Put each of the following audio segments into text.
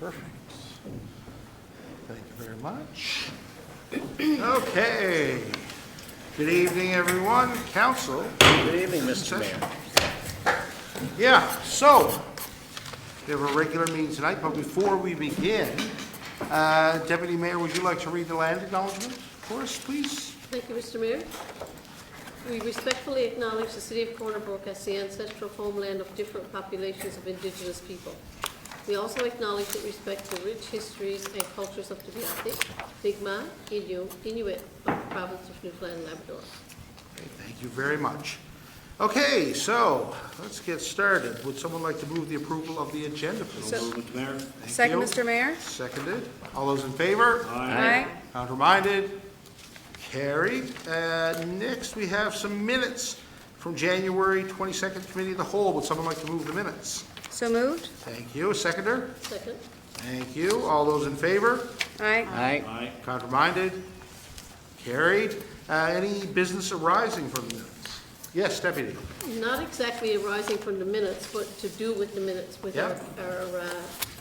Perfect. Thank you very much. Okay. Good evening, everyone. Council. Good evening, Mr. Mayor. Yeah, so we have a regular meeting tonight, but before we begin, Deputy Mayor, would you like to read the land acknowledgement for us, please? Thank you, Mr. Mayor. We respectfully acknowledge the City of Corner Brook as the ancestral homeland of different populations of Indigenous people. We also acknowledge and respect the rich histories and cultures of the Beothuk, Mi'kmaq, Inuit of the province of Newfoundland and Labrador. Okay, thank you very much. Okay, so let's get started. Would someone like to move the approval of the agenda, please? So moved, Mr. Mayor. Thank Second, you. Mr. Mayor. Seconded. All those in favor? Aye. Counterminded? Carried. Next, we have some minutes from January 22nd Committee of the Whole. Would someone like to move the minutes? So moved. Thank you. Seconder? Second. Thank you. All those in favor? Aye. Aye. Counterminded? Carried. Any business arising from the minutes? Yes, Deputy. Not exactly arising from the minutes, but to do with the minutes with Yep. our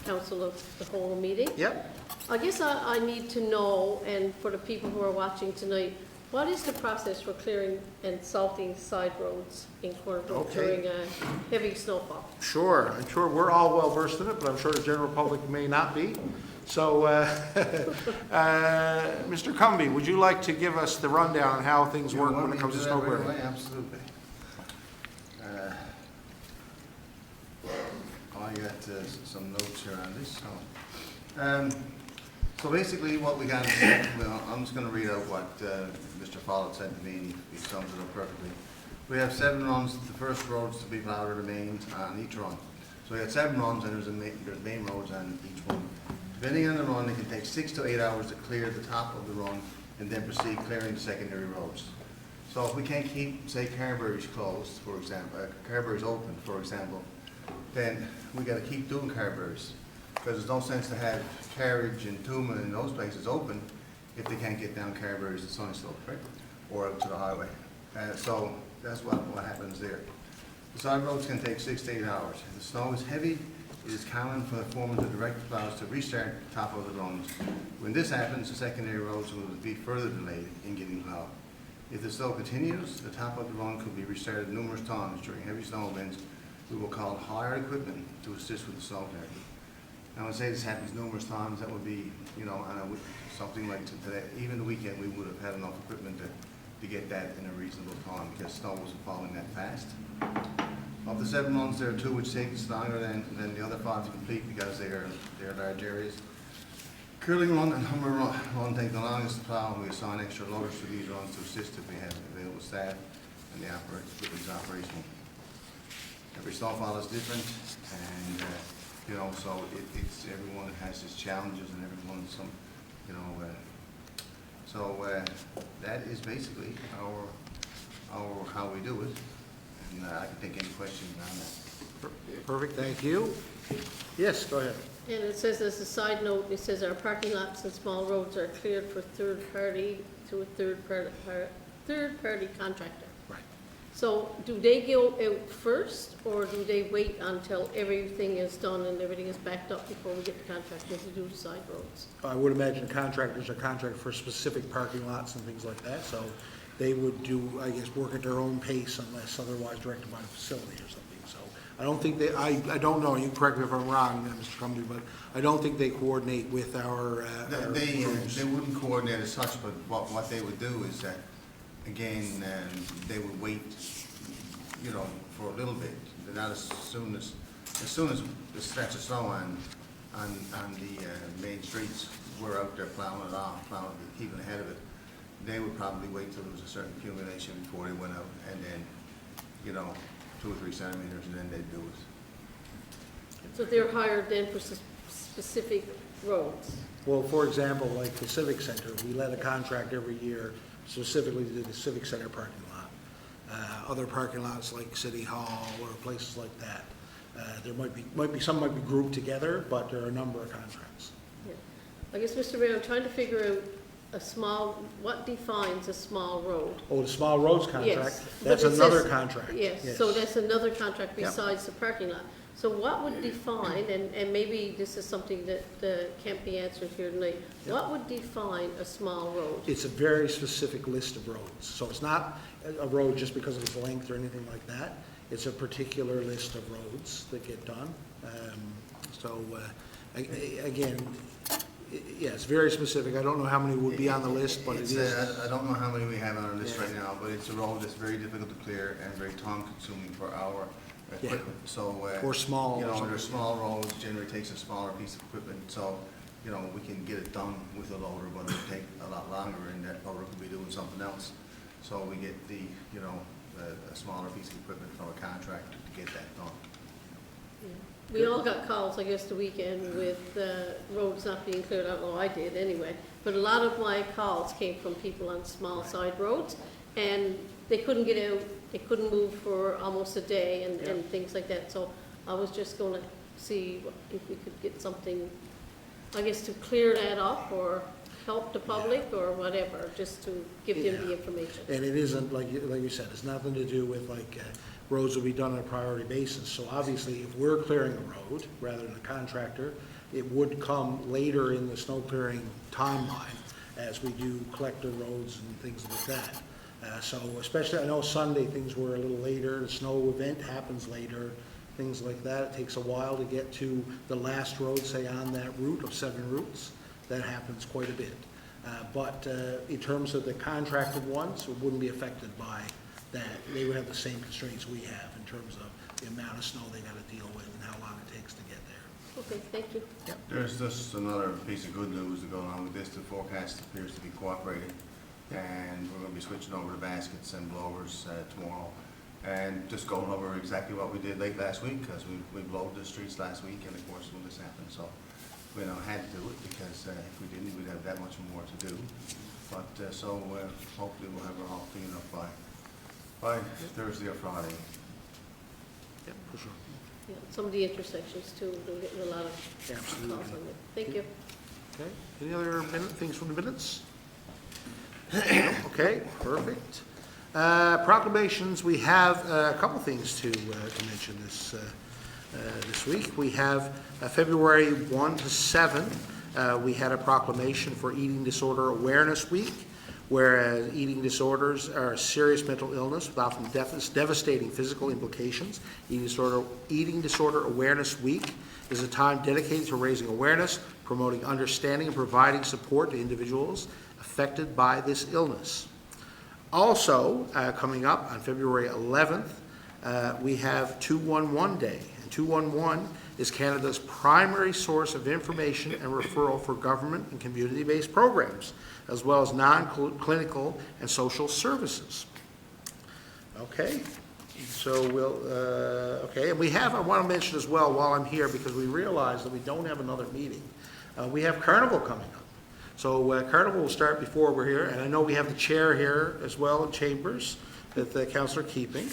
council of the whole meeting. Yep. I guess I need to know, and for the people who are watching tonight, what is the process for clearing and salting side roads in Corner Brook Okay. during a heavy snowfall? Sure. I'm sure we're all well versed in it, but I'm sure the general public may not be. So, Mr. Cumby, would you like to give us the rundown on how things work when it comes to snow clearing? Absolutely. I got some notes here on this. So basically what we got, well, I'm just going to read out what Mr. Follett said to me. He sums it up perfectly. We have 7 runs. The first roads to be plowed are the mains on each run. So we got 7 runs, and there's main roads on each one. Depending on the run, it can take 6 to 8 hours to clear the top of the run and then proceed clearing the secondary roads. So if we can't keep, say, Carberry's closed, for example, Carberry's open, for example, then we got to keep doing Carberry's, because there's no sense to have Carriage and Tuma and those places open if they can't get down Carberry's to Sunnyslope, right? Or out to the highway. So that's what happens there. The side roads can take 6 to 8 hours. If the snow is heavy, it is common for the foreman to direct the plows to restart the top of the runs. When this happens, the secondary roads will be further delayed in getting plowed. If the snow continues, the top of the run could be restarted numerous times during heavy snow events. We will call hired equipment to assist with the snow clearing. Now, when I say this happens numerous times, that would be, you know, something like today, even the weekend, we would have had enough equipment to get that in a reasonable time because snow wasn't falling that fast. Of the 7 runs, there are 2 which takes longer than the other 5 to complete because they're large areas. Curling run and Humber run take the longest to plow, and we assign extra loaders to these runs to assist if we have available staff and the equipment is operational. Every snowfall is different, and you know, so it's everyone has its challenges and everyone some, you know. So that is basically our how we do it, and I can take any questions on that. Perfect, thank you. Yes, go ahead. And it says, as a side note, it says our parking lots and small roads are cleared for third party to a third party contractor. Right. So do they go out first, or do they wait until everything is done and everything is backed up before we get the contractors to do the side roads? I would imagine contractors are contracted for specific parking lots and things like that, so they would do, I guess, work at their own pace unless otherwise directed by the facility or something. So I don't think they, I don't know, you can correct me if I'm wrong, Mr. Cumby, but I don't think they coordinate with our They crews. wouldn't coordinate as such, but what they would do is that, again, they would wait, you know, for a little bit. Not as soon as the stretch of snow on the main streets, we're out there plowing it off, keeping ahead of it. They would probably wait till there was a certain accumulation before they went out, and then, you know, 2 or 3 centimeters, and then they'd do it. So they're hired then for specific roads? Well, for example, like the Civic Center, we let a contract every year specifically to do the Civic Center parking lot. Other parking lots like City Hall or places like that, there some might be grouped together, but there are a number of contracts. Yeah. I guess, Mr. Mayor, I'm trying to figure out what defines a small road? Oh, the small roads contract, Yes, that's but it another says- contract. Yes, so that's another contract Yep. besides the parking lot. So what would define, and maybe this is something that can't be answered here tonight, what would define a small road? It's a very specific list of roads, so it's not a road just because of its length or anything like that. It's a particular list of roads that get done. Again, yeah, it's very specific. I don't know how many would be on the list, but it It's, is. I don't know how many we have on our list Yeah. right now, but it's a road that's very difficult to clear and very time consuming for our Yeah. equipment, so. Or small You or know, something. they're small roads, generally takes a smaller piece of equipment, so, you know, we can get it done with a loader, but it'll take a lot longer and that loader could be doing something else. So we get the, you know, a smaller piece of equipment from a contractor to get that done. We all got calls, I guess, the weekend with roads not being cleared out, well, I did anyway. But a lot of my calls came from people on small side roads, and they couldn't get out, they couldn't move for almost a day and things like that. So I was just gonna see if we could get something, I guess, to clear that up or help the public or whatever, just to give them the information. And it isn't, like you said, it's nothing to do with like roads will be done on a priority basis. So obviously, if we're clearing a road rather than a contractor, it would come later in the snow clearing timeline as we do collector roads and things like that. So especially, I know Sunday, things were a little later, the snow event happens later, things like that. It takes a while to get to the last road, say on that route of 7 routes. That happens quite a bit. But in terms of the contracted ones, it wouldn't be affected by that. They would have the same constraints we have in terms of the amount of snow they gotta deal with and how long it takes to get there. Okay, thank you. There's just another piece of good news to go along with this. The forecast appears to be cooperating, and we're gonna be switching over to baskets and blowers tomorrow. And just going over exactly what we did late last week, because we blowed the streets last week, and of course, when this happened, so we had to do it, because if we didn't, we'd have that much more to do. But, hopefully we'll have it all cleaned up by Thursday or Friday. Yeah, for sure. Yeah, some of the intersections too, we're getting a lot of calls Absolutely. on it. Thank you. Okay, any other things from the minutes? Okay, perfect. Proclamations, we have a couple things to mention this week. We have February 1 to 7, we had a proclamation for Eating Disorder Awareness Week, whereas eating disorders are a serious mental illness with often devastating physical implications. Eating Disorder Awareness Week is a time dedicated to raising awareness, promoting understanding, and providing support to individuals affected by this illness. Also, coming up on February 11th, we have 211 Day. And 211 is Canada's primary source of information and referral for government and community-based programs, as well as non-clinical and social services. Okay, so and we have, I want to mention as well while I'm here, because we realize that we don't have another meeting, we have Carnival coming up. So Carnival will start before we're here, and I know we have the chair here as well in Chambers that the Councillor Keeping.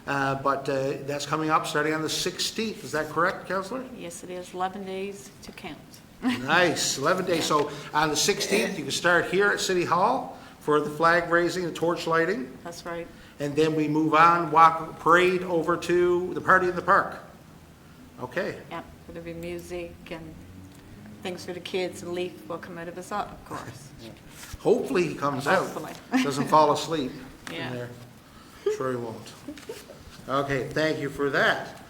But that's coming up starting on the 16th. Is that correct, Councillor? Yes, it is. 11 days to count. Nice, 11 days. So on the 16th, you can start here at City Hall for the flag raising and torch lighting. That's right. And then we move on, walk, parade over to the party in the park. Okay. Yep, there'll be music and things for the kids, and Leaf will come out of his up, of course. Hopefully he comes out. Hopefully. Doesn't fall asleep in Yeah. there. Sure he won't. Okay, thank you for that.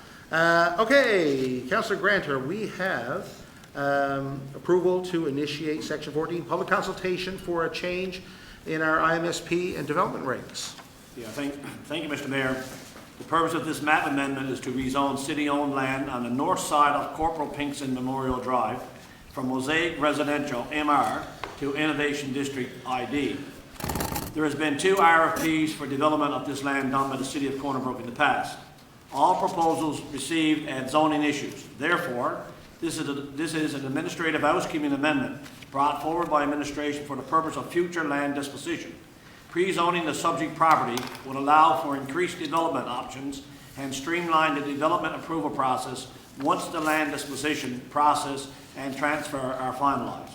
Okay, Councillor Granter, we have approval to initiate Section 14, public consultation for a change in our IMSP and development rates. Yeah, thank you, Mr. Mayor. The purpose of this map amendment is to rezone city-owned land on the north side of Corporal Pinkston Memorial Drive from Mosaic Residential, MR, to Innovation District, ID. There has been 2 RFPs for development of this land done by the City of Corner Brook in the past. All proposals received at zoning issues. Therefore, this is an administrative housekeeping amendment brought forward by administration for the purpose of future land disposition. Pre-zoning the subject property would allow for increased development options and streamline the development approval process once the land disposition process and transfer are finalized.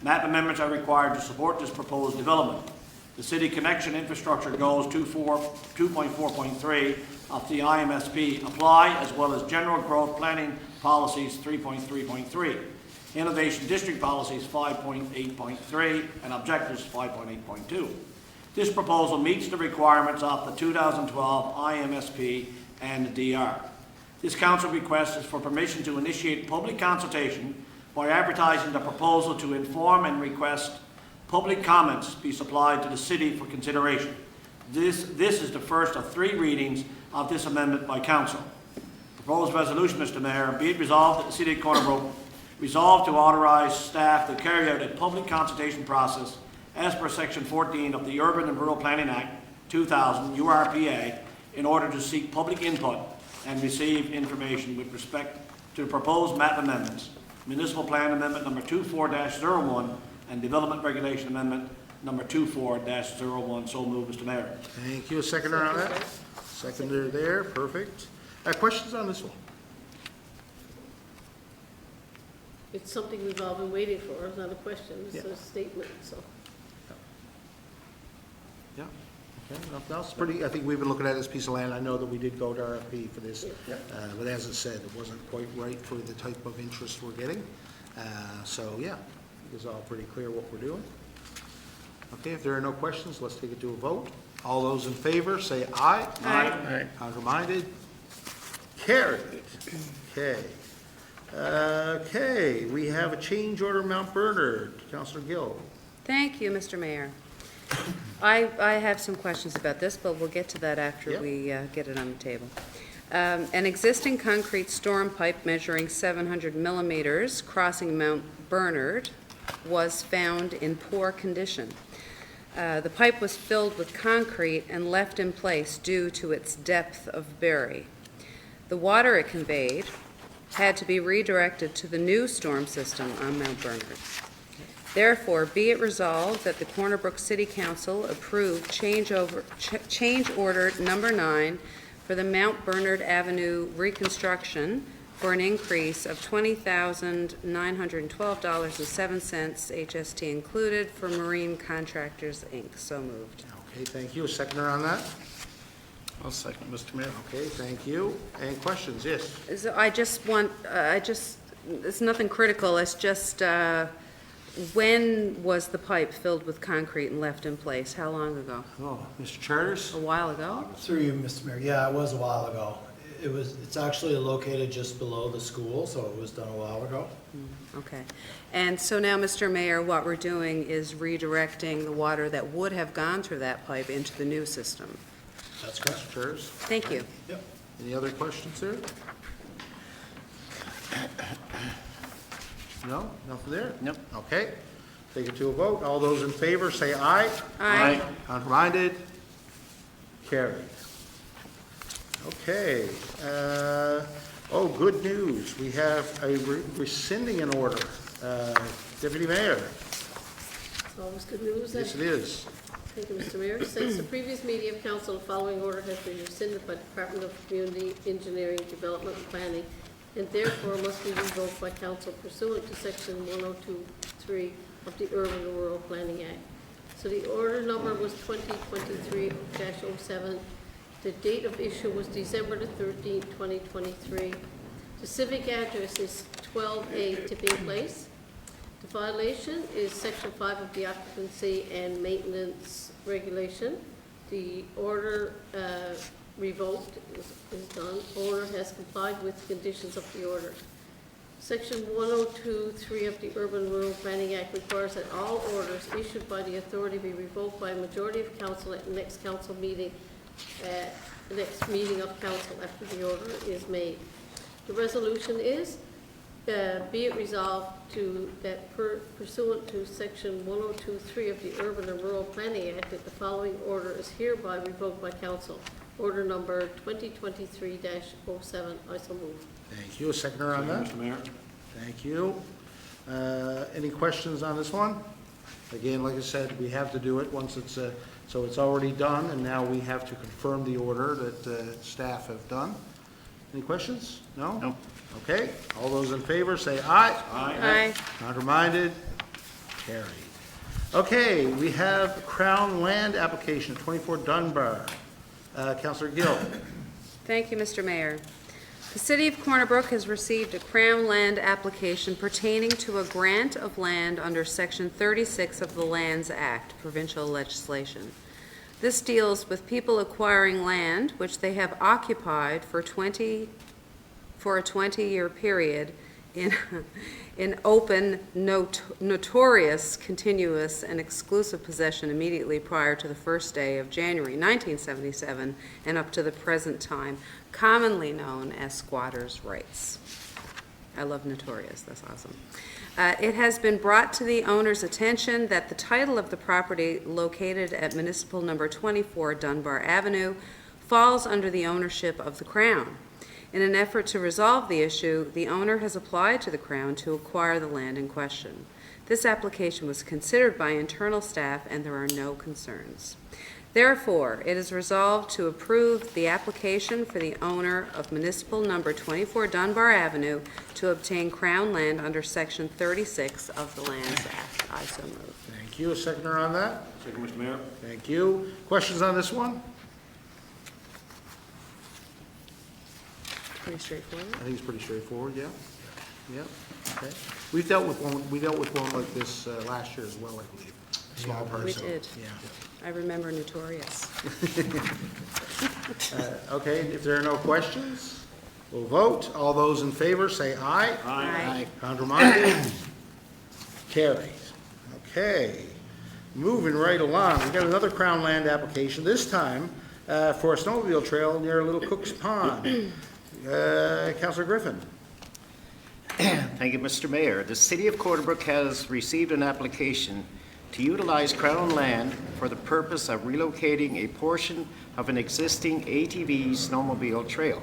Map amendments are required to support this proposed development. The city connection infrastructure goals 2.4.3 of the IMSP apply, as well as general growth planning policies 3.3.3, innovation district policies 5.8.3, and objectives 5.8.2. This proposal meets the requirements of the 2012 IMSP and the DR. This council request is for permission to initiate public consultation by advertising the proposal to inform and request public comments be supplied to the city for consideration. This is the first of 3 readings of this amendment by council. Proposed resolution, Mr. Mayor, be it resolved that the City of Corner Brook resolve to authorize staff to carry out a public consultation process as per Section 14 of the Urban and Rural Planning Act 2000 URPA in order to seek public input and receive information with respect to the proposed map amendments, Municipal Plan Amendment number 24-01 and Development Regulation Amendment number 24-01. So moved, Mr. Mayor. Thank you. A seconder on that? Seconder there, perfect. Questions on this one? It's something we've all been waiting for. It's not a question, it's Yeah. a statement, so. Yeah. Okay, nothing else? Pretty, I think we've been looking at this piece of land. I know that we did go to RFP for this. But as I said, it wasn't quite right for the type of interest we're getting. So, yeah, it's all pretty clear what we're doing. Okay, if there are no questions, let's take it to a vote. All those in favor, say aye. Aye. Counterminded? Carried. Okay. Okay, we have a change order, Mount Bernard. Councilor Gill. Thank you, Mr. Mayor. I have some questions about this, but we'll get to that after Yep. we get it on the table. An existing concrete storm pipe measuring 700 millimeters crossing Mount Bernard was found in poor condition. The pipe was filled with concrete and left in place due to its depth of bury. The water it conveyed had to be redirected to the new storm system on Mount Bernard. Therefore, be it resolved that the Corner Brook City Council approve change order number 9 for the Mount Bernard Avenue reconstruction for an increase of $20,912.07, HST included, for Marine Contractors, Inc. So moved. Okay, thank you. A seconder on that? I'll second, Mr. Mayor. Okay, thank you. Any questions? Yes. So I just want, it's nothing critical, it's just, when was the pipe filled with concrete and left in place? How long ago? Oh, Mr. Charters? A while ago? Through you, Mr. Mayor. Yeah, it was a while ago. It's actually located just below the school, so it was done a while ago. Okay. And so now, Mr. Mayor, what we're doing is redirecting the water that would have gone through that pipe into the new system. That's correct. Mr. Charters? Thank you. Yep. Any other questions there? No? Nothing there? Nope. Okay. Take it to a vote. All those in favor, say aye. Aye. Counterminded? Carried. Okay. Oh, good news. We have a rescinding an order. Deputy Mayor. It's always good news, then. Yes, it is. Thank you, Mr. Mayor. Since the previous meeting of council, the following order has been rescinded by the Department of Community Engineering, Development, and Planning, and therefore must be revoked by council pursuant to section 102.3 of the Urban and Rural Planning Act. So the order number was 2023-07. The date of issue was December the 13th, 2023. The civic address is 12A Tipping Place. The violation is section 5 of the occupancy and maintenance regulation. The order revoked is done. Owner has complied with the conditions of the order. Section 102.3 of the Urban Rural Planning Act requires that all orders issued by the authority be revoked by a majority of council at the next council meeting, the next meeting of council after the order is made. The resolution is, be it resolved that pursuant to section 102.3 of the Urban and Rural Planning Act, that the following order is hereby revoked by council. Order number 2023-07. I so move. Thank you. A seconder on that? Mr. Mayor. Thank you. Any questions on this one? Again, like I said, we have to do it once it's, so it's already done, and now we have to confirm the order that staff have done. Any questions? No? No. Okay. All those in favor say aye. Aye. Counterminded? Carried. Okay, we have Crown Land application, 24 Dunbar. Counselor Gill. Thank you, Mr. Mayor. The City of Corner Brook has received a Crown Land application pertaining to a grant of land under Section 36 of the Lands Act, provincial legislation. This deals with people acquiring land which they have occupied for a 20-year period in open, notorious, continuous, and exclusive possession immediately prior to the first day of January 1977 and up to the present time, commonly known as squatters' rights. I love notorious, that's awesome. It has been brought to the owner's attention that the title of the property located at Municipal Number 24 Dunbar Avenue falls under the ownership of the Crown. In an effort to resolve the issue, the owner has applied to the Crown to acquire the land in question. This application was considered by internal staff and there are no concerns. Therefore, it is resolved to approve the application for the owner of Municipal Number 24 Dunbar Avenue to obtain Crown land under Section 36 of the Lands Act. I so move. Thank you. A seconder on that? Second, Mr. Mayor. Thank you. Questions on this one? Pretty straightforward. I think it's pretty straightforward, yeah? Yeah, okay. We dealt with one like this last year as well, I believe. Small parcel. We did. Yeah. I remember notorious. Okay, if there are no questions, we'll vote. All those in favor, say aye. Aye. Counter-minded? Carried. Okay, moving right along, we've got another Crown Land application, this time for a snowmobile trail near Little Cook's Pond. Councillor Griffin. Thank you, Mr. Mayor. The City of Corner Brook has received an application to utilize Crown land for the purpose of relocating a portion of an existing ATV snowmobile trail.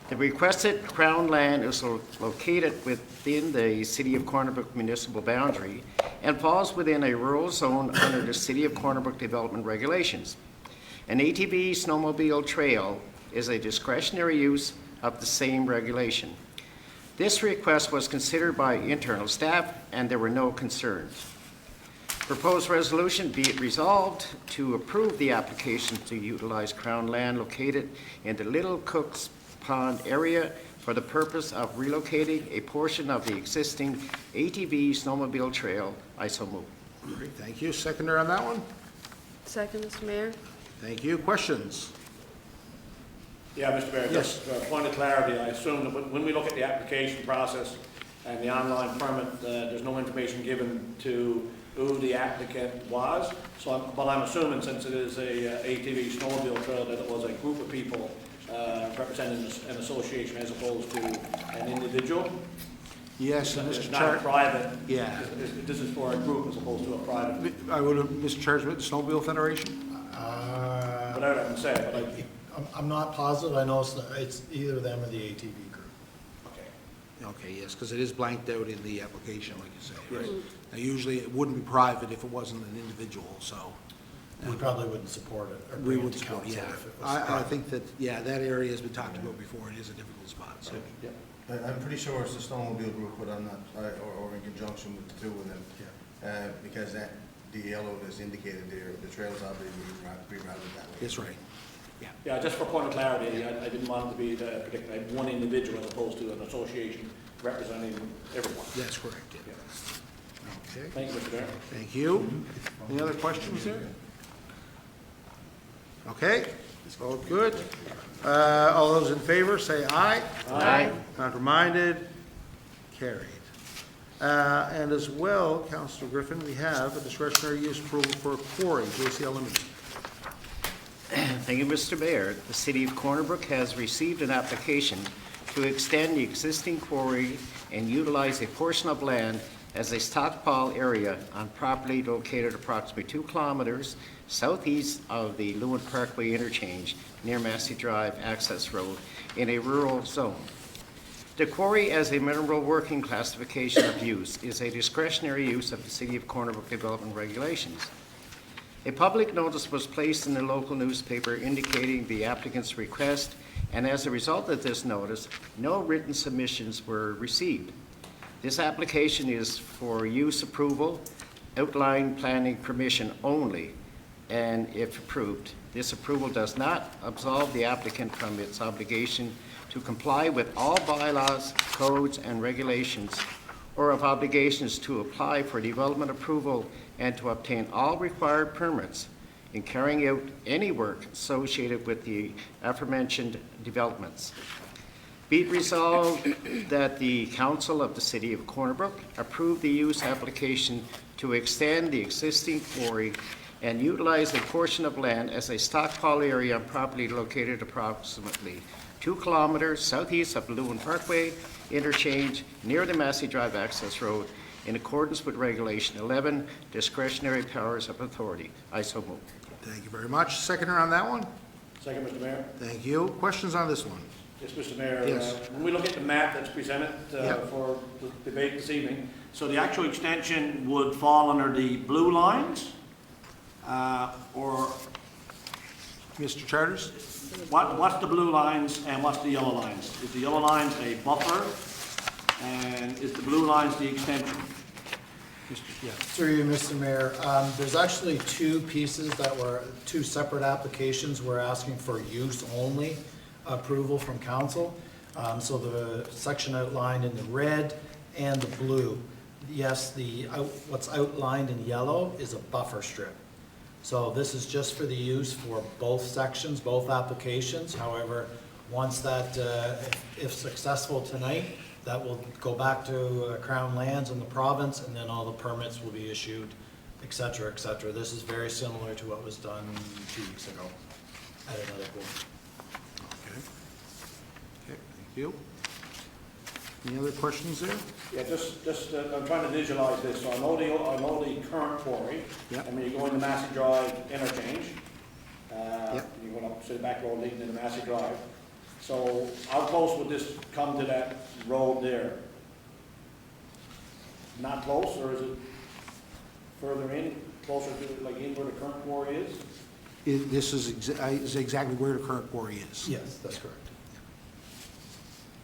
The requested Crown land is located within the City of Corner Brook municipal boundary and falls within a rural zone under the City of Corner Brook development regulations. An ATV snowmobile trail is a discretionary use of the same regulation. This request was considered by internal staff and there were no concerns. Proposed resolution be it resolved to approve the application to utilize Crown land located in the Little Cook's Pond area for the purpose of relocating a portion of the existing ATV snowmobile trail. I so move. Great, thank you. Seconder on that one? Second, Mr. Mayor. Thank you. Questions? Yeah, Mr. Mayor, Yes. just for a point of clarity, I assume that when we look at the application process and the online permit, there's no information given to who the applicant was. So but I'm assuming since it is a ATV snowmobile trail that it was a group of people representing an association as opposed to an individual. Yes, and It's Mr. not a Char, private. Yeah. This is for a group as opposed to a private. I would have, Mr. Charles, with the Snowmobile Federation? Whatever I can say, but I. I'm not positive, I know it's either them or the ATV group. Okay, yes, because it is blanked out in the application, like you say, right? Yes. Now, usually it wouldn't be private if it wasn't an individual, so. We probably wouldn't support it or We bring would it to support, council yeah. if it was I private. think that, yeah, that area has been talked about before. It is a difficult spot, so. I'm pretty sure it's the snowmobile group, but I'm not, or in conjunction with the two of them. Because that, the yellow is indicated there, the trails are being rerouted that way. That's right. Yeah, just for point of clarity, I didn't want it to be particularly one individual as opposed to an association representing everyone. That's correct, yeah. Okay, Thank you, Mr. Mayor. thank you. Any other questions there? Okay, all good. All those in favor, say aye. Aye. Counter-minded, carried. And as well, Councillor Griffin, we have a discretionary use approval for a quarry, JCL Limited. Thank you, Mr. Mayor. The City of Corner Brook has received an application to extend the existing quarry and utilize a portion of land as a stockpile area on property located approximately 2 kilometers southeast of the Lewin Parkway interchange near Massey Drive Access Road in a rural zone. The quarry as a mineral working classification of use is a discretionary use of the City of Corner Brook development regulations. A public notice was placed in the local newspaper indicating the applicant's request, and as a result of this notice, no written submissions were received. This application is for use approval outline planning permission only, and if approved, this approval does not absolve the applicant from its obligation to comply with all bylaws, codes, and regulations, or of obligations to apply for development approval and to obtain all required permits in carrying out any work associated with the aforementioned developments. Be it resolved that the Council of the City of Corner Brook approve the use application to extend the existing quarry and utilize a portion of land as a stockpile area on property located approximately 2 kilometers southeast of Lewin Parkway interchange near the Massey Drive access road in accordance with Regulation 11, discretionary powers of authority. I so move. Thank you very much. Seconder on that one? Second, Mr. Mayor. Thank you. Questions on this one? Yes, Mr. Mayor. Yes. When we look at the map that's presented Yeah. for the debate this evening, so the actual extension would fall under the blue lines, or Mr. Charters? what's the blue lines and what's the yellow lines? Is the yellow lines a buffer, and is the blue lines the extension? Yeah. Through you, Mr. Mayor, there's actually two pieces that were, two separate applications. We're asking for use only approval from council. So the section outlined in the red and the blue. Yes, what's outlined in yellow is a buffer strip. So this is just for the use for both sections, both applications. However, once that, if successful tonight, that will go back to Crown Lands in the province, and then all the permits will be issued, et cetera, et cetera. This is very similar to what was done 2 weeks ago at another board. Okay. Okay, thank you. Any other questions there? Yeah, just I'm trying to visualize this. So I know the current quarry. Yeah. And when you go into Massey Drive interchange, Yeah. you go up to the back road leading into Massey Drive. So how close would this come to that road there? Not close, or is it further in, closer to like in where the current quarry is? This is exactly where the current quarry is. Yes, that's correct.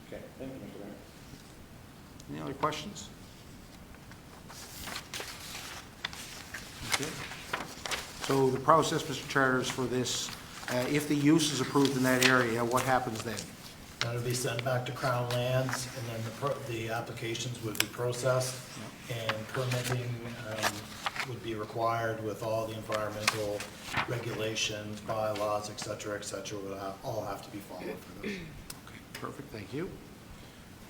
Okay, thank you, Mr. Mayor. Any other questions? Okay. So the process, Mr. Charters, for this, if the use is approved in that area, what happens then? That'll be sent back to Crown Lands, and then the applications would be processed, and permitting would be required with all the environmental regulations, bylaws, et cetera, would all have to be followed for those. Okay, perfect, thank you.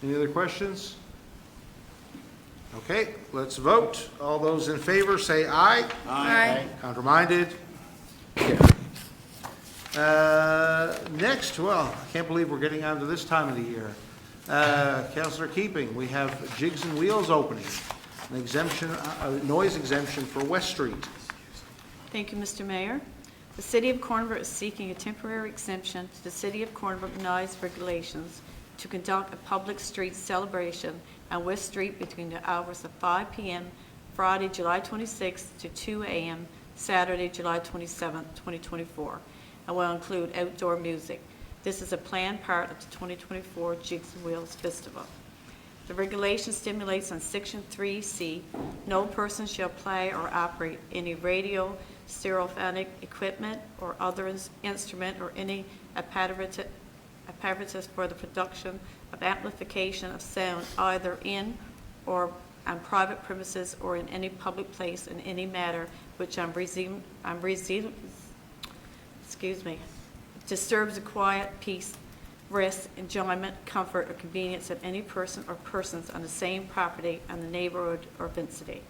Any other questions? Okay, let's vote. All those in favor say aye. Aye. Counterminded? Next, well, I can't believe we're getting on to this time of the year. Councillor Keeping, we have Jigs and Wheels opening, an exemption, a noise exemption for West Street. Thank you, Mr. Mayor. The City of Corner Brook is seeking a temporary exemption to the City of Corner Brook noise regulations to conduct a public street celebration on West Street between the hours of 5 p.m. Friday, July 26th to 2 a.m. Saturday, July 27th, 2024, and will include outdoor music. This is a planned part of the 2024 Jigs and Wheels Festival. The regulation stimulates on Section 3C, no person shall play or operate any radio, stereophonic equipment, or other instrument or any apparatus for the production of amplification of sound either in or on private premises or in any public place in any matter which disturbs the quiet, peace, rest, enjoyment, comfort, or convenience of any person or persons on the same property in the neighborhood or vicinity.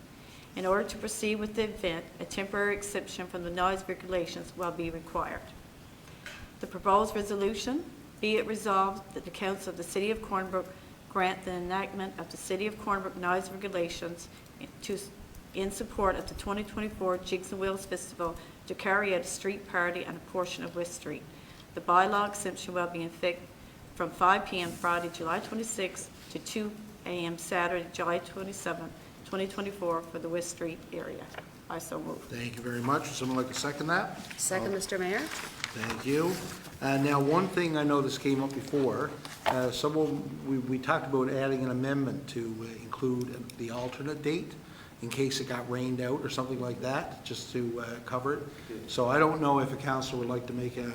In order to proceed with the event, a temporary exception from the noise regulations will be required. The proposed resolution, be it resolved that the Council of the City of Corner Brook grant the enactment of the City of Corner Brook noise regulations in support of the 2024 Jigs and Wheels Festival to carry out a street party on a portion of West Street. The bylaw exemption will be in effect from 5 p.m. Friday, July 26th to 2 a.m. Saturday, July 27th, 2024 for the West Street area. I so move. Thank you very much. Would someone like to second that? Second, Mr. Mayor. Thank you. Now, one thing I know this came up before, we talked about adding an amendment to include the alternate date. in case it got rained out or something like that, just to cover it. So I don't know if a council would like to make a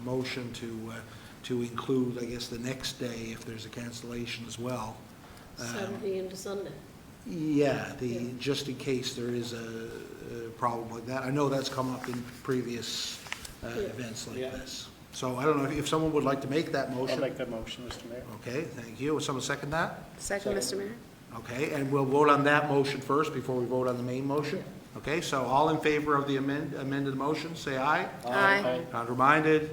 motion to include, I guess, the next day if there's a cancellation as well. Saturday into Sunday. Yeah, Yeah. just in case there is a problem like that. I know that's come up in previous events like Yeah. this. So I don't know if someone would like to make that I'll motion. make that motion, Mr. Mayor. Okay, thank you. Will someone second that? Second, Mr. Mayor? Okay, and we'll vote on that motion first before we vote on the main motion? Okay, so all in favor of the amended motion, say aye. Aye. Counter-minded?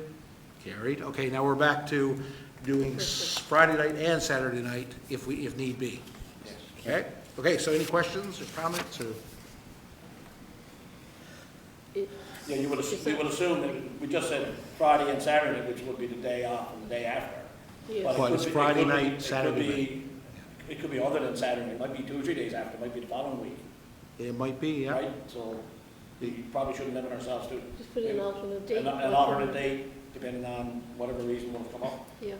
Carried. Okay, now we're back to doing Friday night and Saturday night if need be. Okay? Okay, so any questions or comments or? It- Yeah, you would, Is we that- would assume that, we just said Friday and Saturday, which would be the day off and the day after. Yes. But it But could it's be- it Friday could be- night, it Saturday could be- It could be other than Saturday, it might be 2 or 3 days after, it might be the following week, It might be, yeah. right? So we probably shouldn't limit ourselves to Just put in an alternate date. an alternate date, depending on whatever reason will come up. Yeah,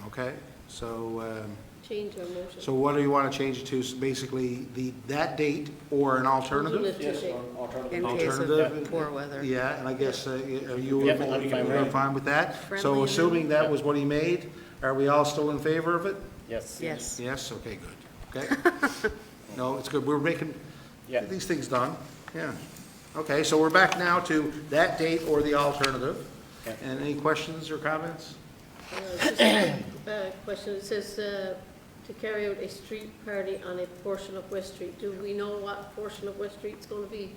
Okay, so, change our motion. so what do you want to change it to? So basically, that date or an alternative? Alternate Yes, date. or alternative. In case Alternative? of poor weather. Yeah, and I guess, are you Yeah, I'm fine with it. fine with that? Friendly So amendment. assuming that was what he made, are we all still in favor of it? Yes. Yes. Yes, okay, good. Okay? No, it's good. We're making Yeah. these things done. Yeah. Okay, so we're back now to that date or the alternative. Okay. And any questions or comments? Just a question, it says to carry out a street party on a portion of West Street. Do we know what portion of West Street's going to be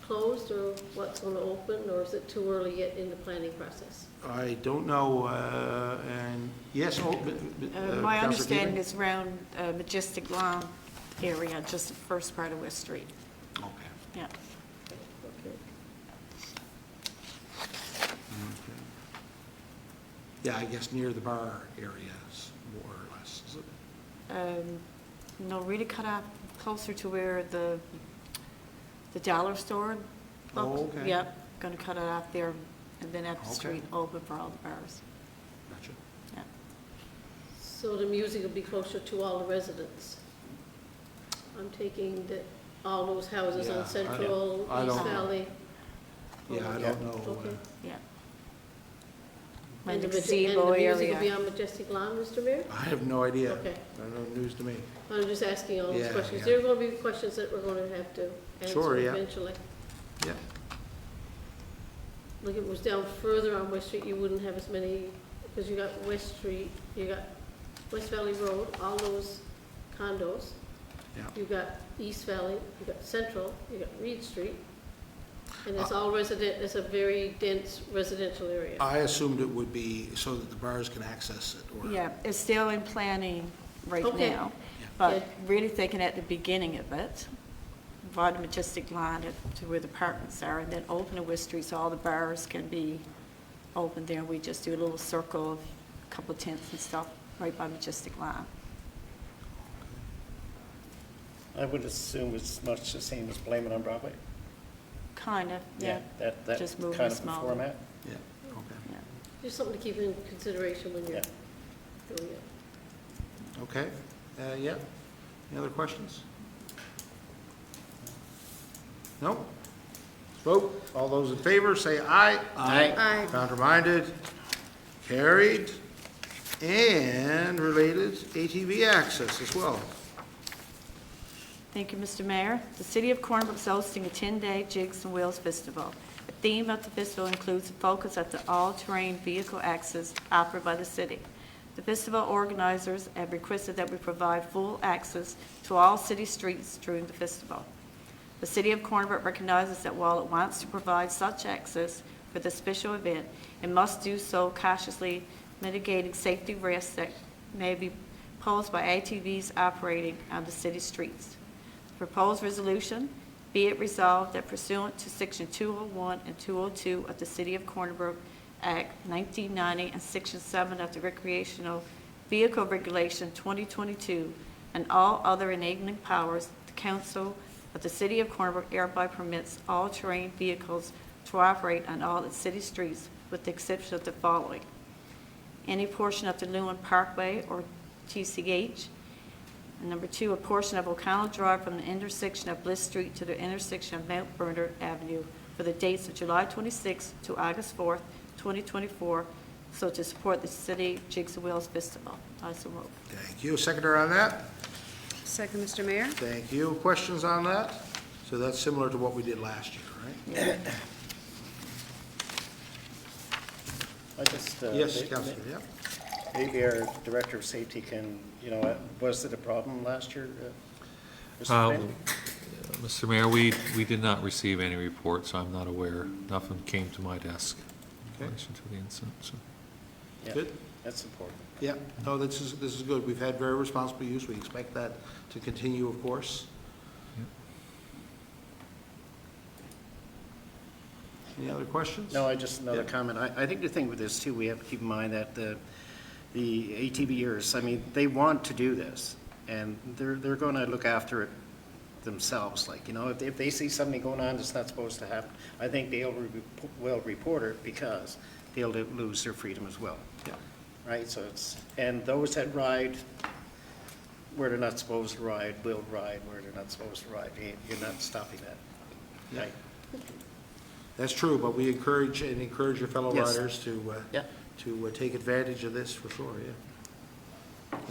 closed or what's going to open, or is it too early yet in the planning process? I don't know, and yes, My Councillor understanding Keating? is around Majestic Lawn area, just the first part of West Street. Okay. Yeah. Okay. Yeah, I guess near the bar areas, more or less, is it? No, really cut off closer to where the dollar store Oh, looks. okay. Yep, gonna cut it off there and then have the Okay. street open for all the bars. Gotcha. Yeah. So the music will be closer to all the residents? I'm taking that all those houses Yeah, I on Central, I East don't know. Valley? Yeah, I Yeah. don't know. Okay. Yeah. And And the the gazebo music will be area. on Majestic Lawn, Mr. Mayor? I have no idea. Okay. I don't know, news to me. I'm just asking all those Yeah, questions. yeah. There are going to be questions that we're going to have to Sure, answer yeah. eventually. Yeah. Like if it was down further on West Street, you wouldn't have as many, because you got West Street, you got West Valley Road, all those condos. Yeah. You got East Valley, you got Central, you got Reed Street. And it's all resident, it's a very dense residential area. I assumed it would be so that the bars can access it, or. Yeah, it's still in planning right Okay. now, Yeah. but really thinking at the beginning of it, provide a Majestic Line to where the apartments are, and then open the West Street so all the bars can be open there. We just do a little circle of a couple of tents and stuff right by Majestic Line. I would assume it's much the same as Blame It on Broadway. Kind of, yeah. That Just moving kind of a smaller. format. Yeah, okay. Yeah. Just something to keep in consideration when you're Yeah. doing it. Okay, yeah. Any other questions? No? Let's vote. All those in favor, say aye. Aye. Counterminded, carried, and related ATV access as well. Thank you, Mr. Mayor. The City of Corner Brook is hosting a 10-day Jigs and Wheels Festival. The theme of the festival includes a focus at the all-terrain vehicle access offered by the city. The festival organizers have requested that we provide full access to all city streets during the festival. The City of Corner Brook recognizes that while it wants to provide such access for the special event, it must do so cautiously, mitigating safety risks that may be posed by ATVs operating on the city streets. Proposed resolution, be it resolved that pursuant to Section 201 and 202 of the City of Corner Brook Act 1990 and Section 7 of the Recreational Vehicle Regulation 2022 and all other enabling powers, the Council of the City of Corner Brook hereby permits all-terrain vehicles to operate on all its city streets with the exception of the following: any portion of the Lewin Parkway or TCH, And number 2, a portion of O'Connell Drive from the intersection of Bliss Street to the intersection of Mount Bernard Avenue for the dates of July 26th to August 4th, 2024, so to support the City Jigs and Wheels Festival. I so move. Thank you. Seconder on that? Second, Mr. Mayor. Thank you. Questions on that? So that's similar to what we did last year, right? I just, Yes, Councilor, yeah. maybe our Director of Safety can, was it a problem last year? Mr. Finn? Mr. Mayor, we did not receive any reports, so I'm not aware. Nothing came to my desk in Okay. relation to the incident, so. Yeah, Good. that's important. Yeah, no, this is good. We've had very responsible use. We expect that to continue, of course. Any other questions? No, just another Yeah. comment. I think the thing with this too, we have to keep in mind that the ATVers, I mean, they want to do this, and they're going to look after it themselves. Like, if they see something going on that's not supposed to happen, I think will report it because they'll lose their freedom as well. Yeah. Right, so and those that ride where they're not supposed to ride will ride where they're not supposed to ride. You're not stopping that. Yeah. Right? That's true, but we encourage your fellow Yes. riders to, Yeah. to take advantage of this for sure, yeah.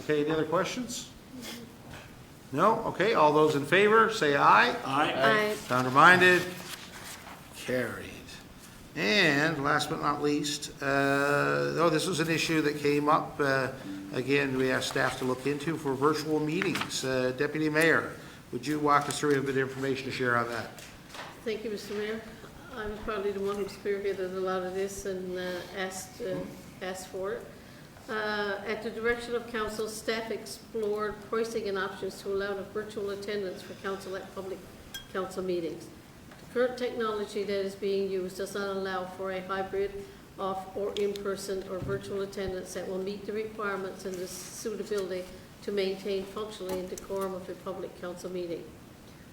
Okay, any other questions? No? Okay, all those in favor, say aye. Aye. Counterminded? Carried. And last but not least, this was an issue that came up, again, we asked staff to look into for virtual meetings. Deputy Mayor, would you walk us through a bit of information to share on that? Thank you, Mr. Mayor. I'm probably the one who spearheaded a lot of this and asked for it. At the direction of council, staff explored pricing and options to allow the virtual attendance for council at public council meetings. The current technology that is being used does not allow for a hybrid off or in-person or virtual attendance that will meet the requirements and the suitability to maintain functionally and decorum of a public council meeting.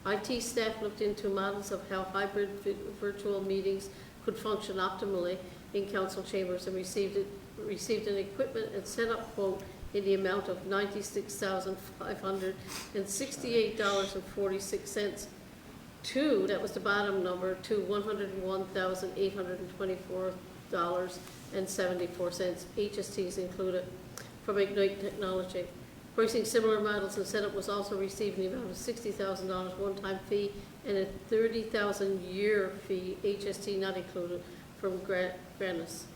IT staff looked into models of how hybrid virtual meetings could function optimally in council chambers and received an equipment and setup quote in the amount of $96,568.46 that was the bottom number, to $101,824.74, HSTs included, from Ignite Technology. Pricing similar models and setup was also received in the amount of $60,000 one-time fee and a $30,000 year fee, HST not included, from Granus.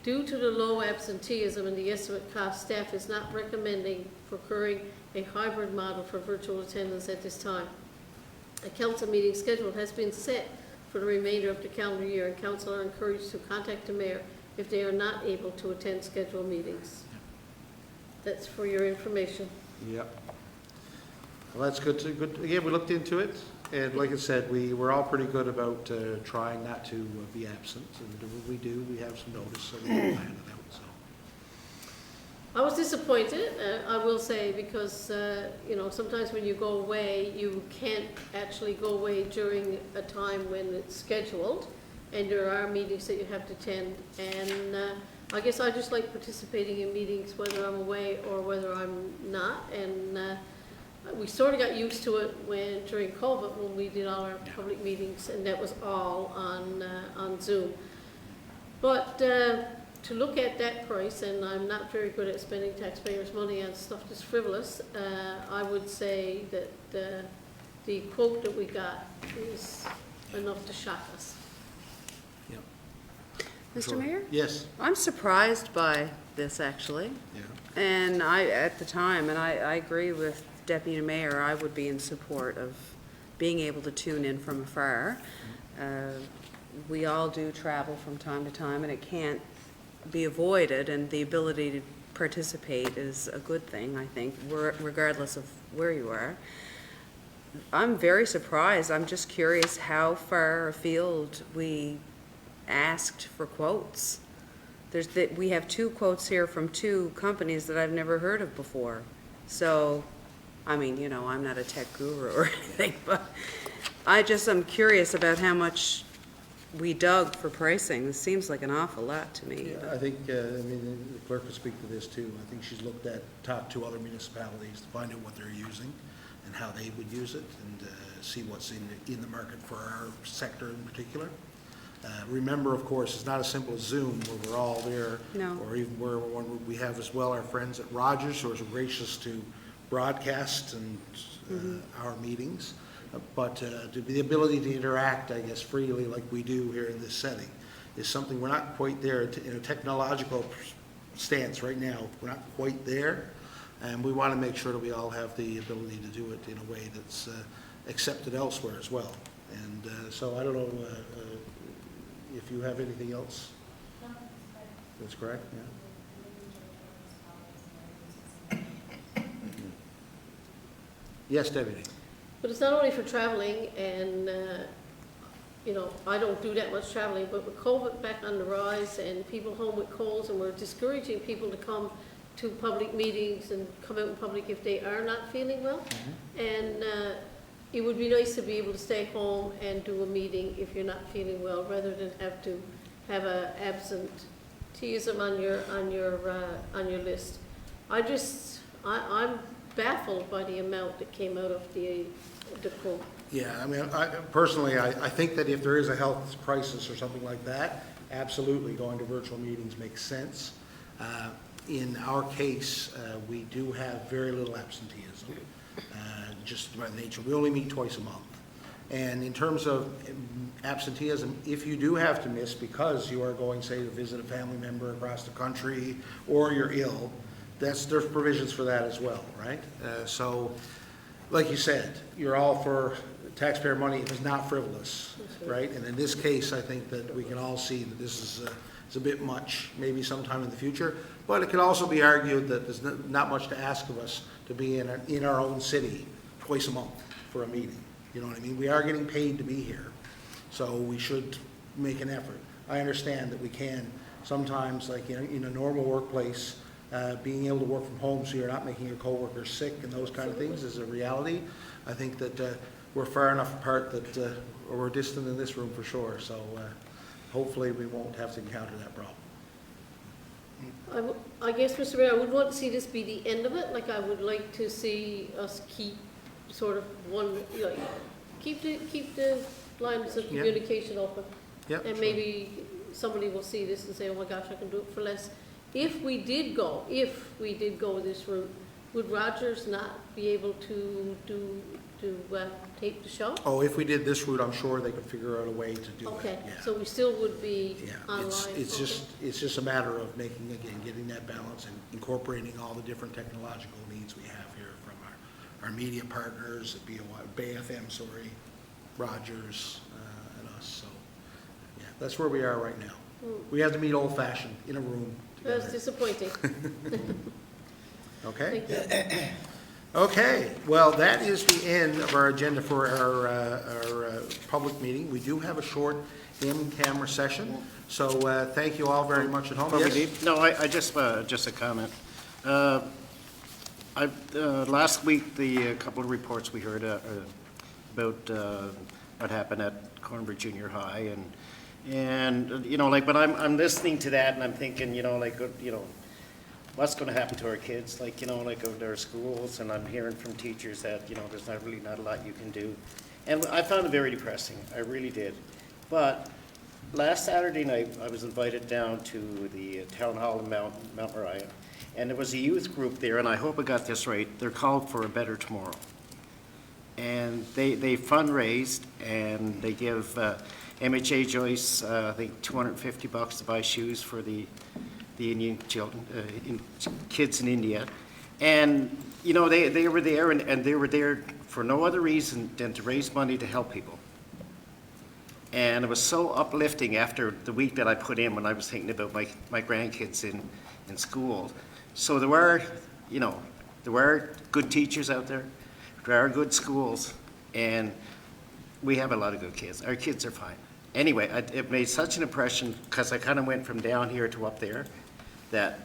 Due to the low absenteeism and the estimate cost, staff is not recommending procuring a hybrid model for virtual attendance at this time. A council meeting schedule has been set for the remainder of the calendar year, and council are encouraged to contact the mayor if they are not able to attend scheduled meetings. That's for your information. Yep. Well, that's good. Again, we looked into it, and like I said, we're all pretty good about trying not to be absent, and when we do, we have some notice, so we can plan it out, so. I was disappointed, I will say, because, sometimes when you go away, you can't actually go away during a time when it's scheduled, and there are meetings that you have to attend, and I guess I just like participating in meetings whether I'm away or whether I'm not, and we sort of got used to it during COVID when we did all our public meetings, and that was all on Zoom. But to look at that price, and I'm not very good at spending taxpayers' money on stuff that's frivolous, I would say that the quote that we got is enough to shock us. Yep. Mr. Mayor? Yes. I'm surprised by this, actually. Yeah. And at the time, and I agree with Deputy Mayor, I would be in support of being able to tune in from afar. We all do travel from time to time, and it can't be avoided, and the ability to participate is a good thing, I think, regardless of where you are. I'm very surprised. I'm just curious how far afield we asked for quotes. We have 2 quotes here from 2 companies that I've never heard of before. So, I mean, I'm not a tech guru or anything, but I'm curious about how much we dug for pricing. This seems like an awful lot to me. Yeah, I think, I mean, the clerk could speak to this too. I think she's talked to other municipalities to find out what they're using and how they would use it, and see what's in the market for our sector in particular. Remember, of course, it's not as simple as Zoom where we're all there. No. Or even where we have as well our friends at Rogers who are so gracious to broadcast and our meetings. But the ability to interact, I guess, freely like we do here in this setting is something we're not quite there in a technological stance right now. We're not quite there, and we want to make sure that we all have the ability to do it in a way that's accepted elsewhere as well. And so I don't know if you have anything else. That's correct, yeah. Yes, Deputy. But it's not only for traveling, and, you know, I don't do that much traveling, but with COVID back on the rise and people home with colds, and we're discouraging people to come to public meetings and come out in public if they are not feeling well. And it would be nice to be able to stay home and do a meeting if you're not feeling well, rather than have to have a absenteeism on your list. I'm baffled by the amount that came out of the quote. Yeah, I mean, personally, I think that if there is a health crisis or something like that, absolutely going to virtual meetings makes sense. In our case, we do have very little absenteeism, just by nature. We only meet twice a month. And in terms of absenteeism, if you do have to miss because you are going, say, to visit a family member across the country, or you're ill, there's provisions for that as well, right? So, like you said, you're all for taxpayer money if it's not frivolous, right? And in this case, I think that we can all see that this is a bit much, maybe sometime in the future. But it can also be argued that there's not much to ask of us to be in our own city twice a month for a meeting. You know what I mean? We are getting paid to be here, so we should make an effort. I understand that we can sometimes, like in a normal workplace, being able to work from home so you're not making your coworkers sick and those kind of things is a reality. I think that we're far enough apart that or we're distant in this room for sure, so hopefully we won't have to encounter that problem. I guess, Mr. Mayor, I would want to see this be the end of it. Like, I would like to see us keep sort of one, like, keep the lines of communication open. Yeah, And sure. maybe somebody will see this and say, oh my gosh, I can do it for less. If we did go this route, would Rogers not be able to tape the show? Oh, if we did this route, I'm sure they could figure out a way to do it. Okay, Yeah. so we still would be Yeah, online. it's Okay. just a matter of getting that balance and incorporating all the different technological needs we have here from our media partners, BFM, Rogers, and us. So, yeah, that's where we are right now. We have to meet old-fashioned in a room That's together. disappointing. Okay? Thank you. Okay, well, that is the end of our agenda for our public meeting. We do have a short in-camera session, so thank you all very much at home. Before we Yes? leave, no, I just a comment. Last week, the couple of reports we heard about what happened at Cornbrook Junior High, and you know, like, when I'm listening to that and I'm thinking, you know, like, you know, what's going to happen to our kids, like, you know, like, of their schools, and I'm hearing from teachers that, you know, there's not a lot you can do. And I found it very depressing, I really did. But last Saturday night, I was invited down to the town hall in Mount Moriah, and there was a youth group there, and I hope I got this right, they're called For a Better Tomorrow. And they fundraised, and they give MHA Joyce, I think, $250 to buy shoes for the Indian children, kids in India. And, you know, they were there, and they were there for no other reason than to raise money to help people. And it was so uplifting after the week that I put in when I was thinking about my grandkids in school. So there were, you know, there were good teachers out there, there are good schools, and we have a lot of good kids. Our kids are fine. Anyway, it made such an impression, because I kind of went from down here to up there, that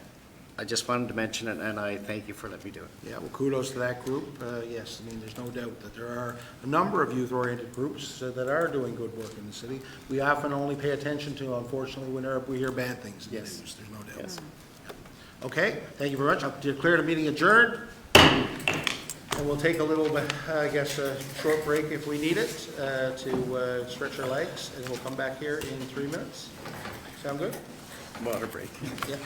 I just wanted to mention it, and I thank you for letting me do it. Yeah, well, kudos to that group. Yes, I mean, there's no doubt that there are a number of youth-oriented groups that are doing good work in the city. We often only pay attention to, unfortunately, when we hear bad things in the Yes. news. There's no doubt. Yes. Okay, thank you very much. I'll declare the meeting adjourned. And we'll take a little bit, I guess, a short break if we need it, to stretch our legs, and we'll come back here in 3 minutes. Sound good? Water break. Yeah.